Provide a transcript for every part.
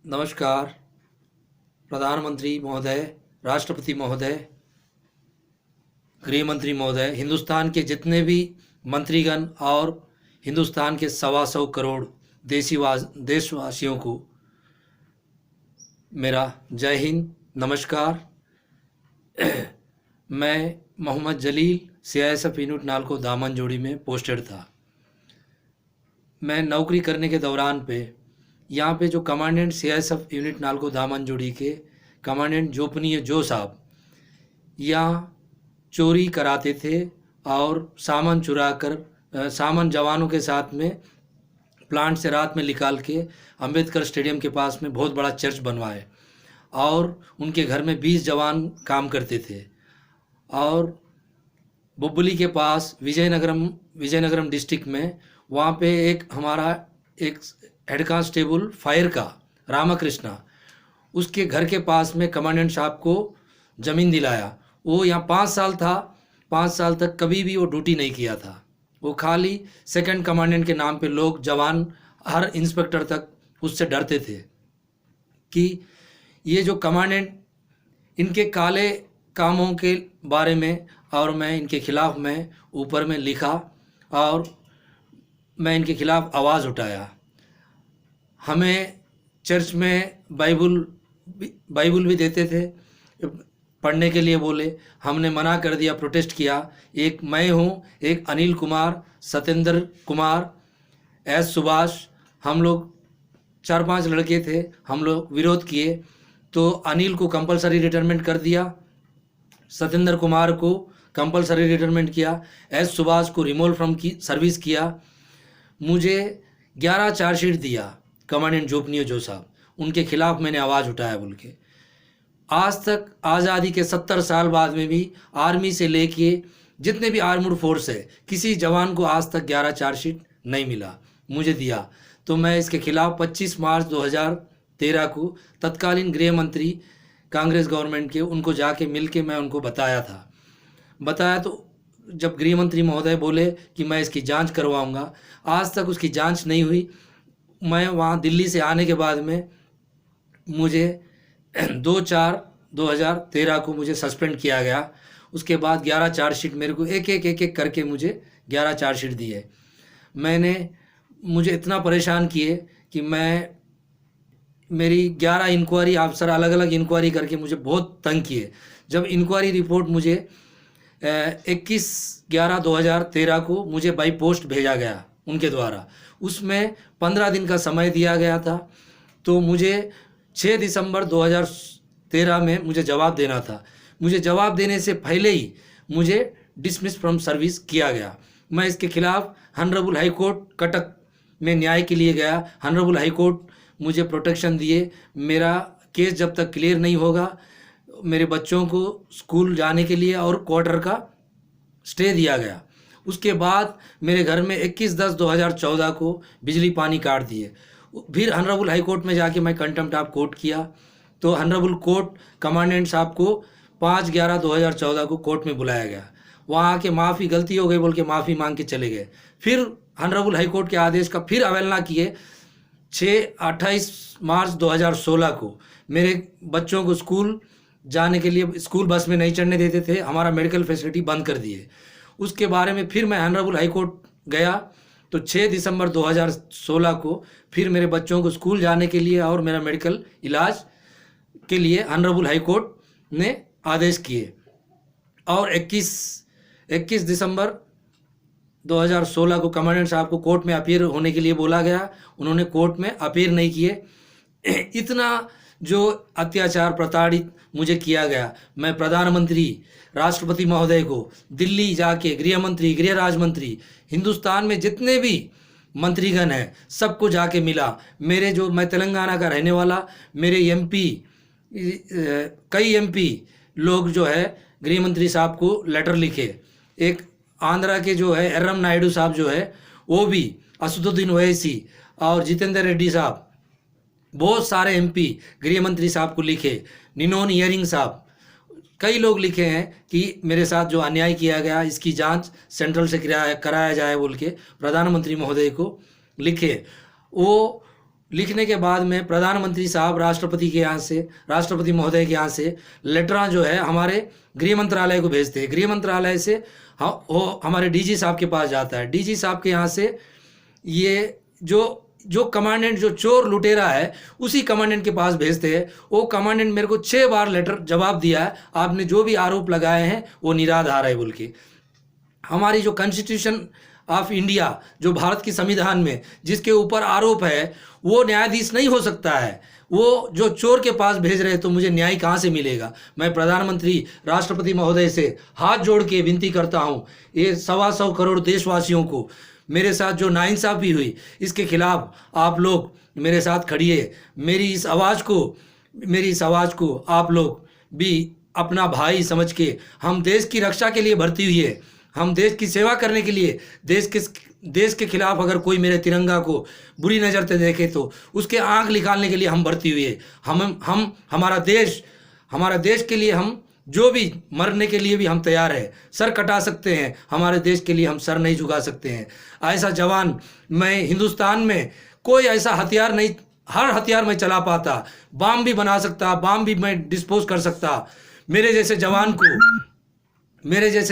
नमस्कार। प्रधानमंत्री महोदय, राष्ट्रपति महोदय, गृह मंत्री महोदय, हिंदुस्तान के जितने भी मंत्रीगण और हिंदुस्तान के 125 करोड़ देशवासियों को मेरा जय हिंद, नमस्कार। मैं मोहम्मद जलील CISF यूनिट नालको दामनजोड़ी में पोस्टेड था। मैं नौकरी करने के दौरान पे यहाँ पे जो commandant CISF unit NALCO Damanjodi के कमांडेंट जोपनीय जो साहब यहाँ चोरी कराते थे और सामान चुरा कर सामान जवानों के साथ में प्लांट से रात में निकाल के अंबेडकर स्टेडियम के पास में बहुत बड़ा चर्च बनवाए और उनके घर में 20 जवान काम करते थे। और बुब्बली के पास विजयनगरम डिस्ट्रिक्ट में वहाँ पे एक हमारा एक हेड कांस्टेबल फायर का रामकृष्णा, उसके घर के पास में कमांडेंट साहब को ज़मीन दिलाया। वो यहाँ 5 साल था, 5 साल तक कभी भी वो ड्यूटी नहीं किया था। वो खाली सेकंड कमांडेंट के नाम पे लोग जवान हर इंस्पेक्टर तक उससे डरते थे कि ये जो कमांडेंट इनके काले कामों के बारे में, और मैं इनके खिलाफ़ मैं ऊपर में लिखा और मैं इनके खिलाफ़ आवाज़ उठाया। हमें चर्च में बाइबल भी देते थे पढ़ने के लिए, बोले, हमने मना कर दिया, प्रोटेस्ट किया। एक मैं हूँ, एक अनिल कुमार, सत्येंद्र कुमार, सुभाष, हम लोग 4-5 लड़के थे, हम लोग विरोध किए। तो अनिल को कंपलसरी रिटायरमेंट कर दिया, सत्येंद्र कुमार को कंपलसरी रिटायरमेंट किया, सुभाष को रिमूवल फ्रॉम की सर्विस किया। मुझे 11 चार्जशीट दिया कमांडेंट जोपनीय जो साहब, उनके खिलाफ़ मैंने आवाज़ उठाया बोल के। आज तक आज़ादी के 70 साल बाद में भी आर्मी से लेके जितने भी आर्म्ड फोर्स है, किसी जवान को आज तक 11 चार्जशीट नहीं मिला, मुझे दिया। तो मैं इसके खिलाफ़ 25 मार्च 2013 को तत्कालीन गृह मंत्री कांग्रेस गवर्नमेंट के उनको जाके मिल के मैं उनको बताया तो जब गृह मंत्री महोदय बोले कि मैं इसकी जांच करवाऊंगा, आज तक उसकी जांच नहीं हुई। मैं वहाँ दिल्ली से आने के बाद में मुझे 2/4/2013 को मुझे सस्पेंड किया गया। उसके बाद 11 चार्जशीट मेरे को एक करके मुझे 11 चार्जशीट दिए। मुझे इतना परेशान किए कि मेरी 11 इंक्वायरी अफसर अलग अलग इंक्वायरी करके मुझे बहुत तंग किए। जब इंक्वायरी रिपोर्ट मुझे 21/11/2013 को मुझे बाई पोस्ट भेजा गया उनके द्वारा, उसमें 15 दिन का समय दिया गया था। तो मुझे 6 दिसंबर 2013 में मुझे जवाब देना था। मुझे जवाब देने से पहले ही मुझे डिसमिस फ्रॉम सर्विस किया गया। मैं इसके खिलाफ़ हॉनरेबल हाई कोर्ट कटक में न्याय के लिए गया। हॉनरेबल हाई कोर्ट मुझे प्रोटेक्शन दिए। मेरा केस जब तक क्लियर नहीं होगा, मेरे बच्चों को स्कूल जाने के लिए और क्वार्टर का स्टे दिया गया। उसके बाद मेरे घर में 21/10/2014 को बिजली पानी काट दिए। फिर हॉनरेबल हाई कोर्ट में जाके मैं कंटेम्प्ट ऑफ कोर्ट किया। तो हॉनरेबल कोर्ट कमांडेंट साहब को 5/11/2014 को कोर्ट में बुलाया गया। वहाँ आके माफ़ी, गलती हो गई बोल के माफ़ी मांग के चले गए। फिर हॉनरेबल हाई कोर्ट के आदेश का फिर अवहेलना किए। 28 मार्च 2016 को मेरे बच्चों को स्कूल जाने के लिए स्कूल बस में नहीं चढ़ने देते थे, हमारा मेडिकल फैसिलिटी बंद कर दिए। उसके बारे में फिर मैं हॉनरेबल हाई कोर्ट गया। तो 6 दिसंबर 2016 को फिर मेरे बच्चों को स्कूल जाने के लिए और मेरा मेडिकल इलाज के लिए हॉनरेबल हाई कोर्ट ने आदेश किए। और 21 दिसंबर 2016 को कमांडेंट साहब को कोर्ट में अपीयर होने के लिए बोला गया। उन्होंने कोर्ट में अपीयर नहीं किए। इतना जो अत्याचार प्रताड़ित मुझे किया गया, मैं प्रधानमंत्री, राष्ट्रपति महोदय को दिल्ली जाके गृह मंत्री, गृह राज्य मंत्री, हिंदुस्तान में जितने भी मंत्रीगण हैं सबको जाके मिला। मैं तेलंगाना का रहने वाला, मेरे MP, कई MP लोग जो है गृह मंत्री साहब को लेटर लिखे। एक आंध्रा के जो है एर्रम नायडू साहब जो है वो भी, असदुद्दीन ओवैसी और जितेंद्र रेड्डी साहब, बहुत सारे MP गृह मंत्री साहब को लिखे। निनोन इयरिंग साहब, कई लोग लिखे हैं कि मेरे साथ जो अन्याय किया गया इसकी जांच सेंट्रल से कराया जाए बोल के प्रधानमंत्री महोदय को लिखे। वो लिखने के बाद में प्रधानमंत्री साहब राष्ट्रपति महोदय के यहाँ से लेटरां जो है हमारे गृह मंत्रालय को भेजते हैं। गृह मंत्रालय से वो हमारे डीजी साहब के पास जाता है। डीजी साहब के यहाँ से ये जो कमांडेंट जो चोर लुटेरा है उसी कमांडेंट के पास भेजते हैं। वो कमांडेंट मेरे को 6 बार लेटर जवाब दिया है, आपने जो भी आरोप लगाए हैं वो निराधार है बोल के। हमारी जो कॉन्स्टिट्यूशन ऑफ इंडिया, जो भारत की संविधान में जिसके ऊपर आरोप है, वो न्यायाधीश नहीं हो सकता है। वो जो चोर के पास भेज रहे तो मुझे न्याय कहाँ से मिलेगा। मैं प्रधानमंत्री राष्ट्रपति महोदय से हाथ जोड़ के विनती करता हूँ, ये 125 करोड़ देशवासियों को मेरे साथ जो नाइंसाफ़ी हुई इसके खिलाफ आप लोग मेरे साथ खड़िए। मेरी इस आवाज़ को आप लोग भी अपना भाई समझ के, हम देश की रक्षा के लिए भर्ती हुई है, हम देश की सेवा करने के लिए, देश के खिलाफ अगर कोई मेरे तिरंगा को बुरी नज़र से देखे तो उसके आंख निकालने के लिए हम भर्ती हुए। हम हमारा देश के लिए हम जो भी मरने के लिए भी हम तैयार है, सर कटा सकते हैं, हमारे देश के लिए हम सर नहीं झुका सकते हैं। ऐसा जवान मैं हिंदुस्तान में कोई ऐसा हथियार नहीं, हर हथियार मैं चला पाता, बम भी बना सकता, बम भी मैं डिस्पोज कर सकता। मेरे जैसे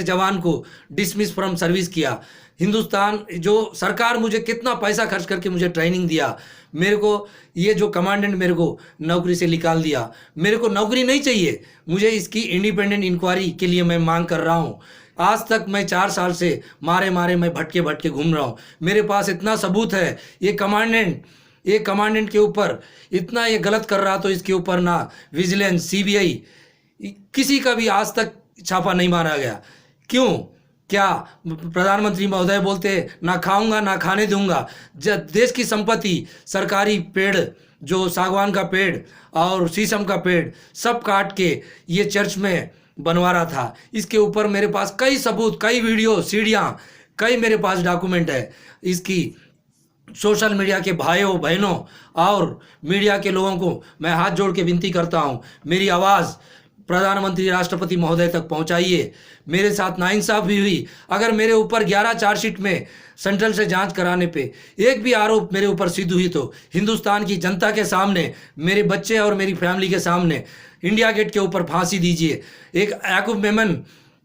जवान को डिसमिस फ्रॉम सर्विस किया। हिंदुस्तान जो सरकार मुझे कितना पैसा खर्च करके मुझे ट्रेनिंग दिया, मेरे को ये जो कमांडेंट मेरे को नौकरी से निकाल दिया। मेरे को नौकरी नहीं चाहिए, मुझे इसकी इंडिपेंडेंट इंक्वायरी के लिए मैं मांग कर रहा हूँ। आज तक मैं 4 साल से मारे मैं भटके घूम रहा हूँ। मेरे पास इतना सबूत है। ये कमांडेंट के ऊपर इतना ये गलत कर रहा, तो इसके ऊपर ना विजिलेंस, सीबीआई, किसी का भी आज तक छापा नहीं मारा गया। क्यों? क्या प्रधानमंत्री महोदय बोलते ना खाऊंगा ना खाने दूंगा। जब देश की संपत्ति, सरकारी पेड़, जो सागवान का पेड़ और शीशम का पेड़ सब काट के ये चर्च में बनवा रहा था। इसके ऊपर मेरे पास कई सबूत, कई वीडियो, सीडियाँ, कई मेरे पास डॉक्यूमेंट है। इसकी सोशल मीडिया के भाइयों बहनों और मीडिया के लोगों को मैं हाथ जोड़ के विनती करता हूँ, मेरी आवाज़ प्रधानमंत्री राष्ट्रपति महोदय तक पहुंचाइए। मेरे साथ नाइंसाफ़ भी हुई। अगर मेरे ऊपर 11 चार्जशीट में सेंट्रल से जांच कराने पे एक भी आरोप मेरे ऊपर सिद्ध हुई तो हिंदुस्तान की जनता के सामने, मेरे बच्चे और मेरी फैमिली के सामने इंडिया गेट के ऊपर फांसी दीजिए। एक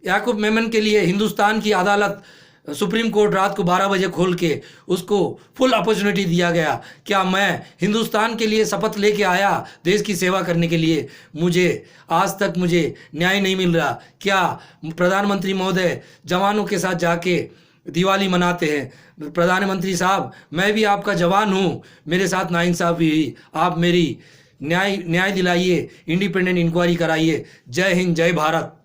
याकूब मेमन के लिए हिंदुस्तान की अदालत, सुप्रीम कोर्ट रात को 12 बजे खोल के उसको फुल अपॉर्चुनिटी दिया गया। क्या मैं हिंदुस्तान के लिए शपथ लेके आया देश की सेवा करने के लिए, आज तक मुझे न्याय नहीं मिल रहा। क्या प्रधानमंत्री महोदय जवानों के साथ जाके दिवाली मनाते हैं? प्रधानमंत्री साहब, मैं भी आपका जवान हूँ, मेरे साथ नाइंसाफ़ी हुई, आप मेरी न्याय दिलाइए, इंडिपेंडेंट इंक्वायरी कराइए। जय हिंद, जय भारत।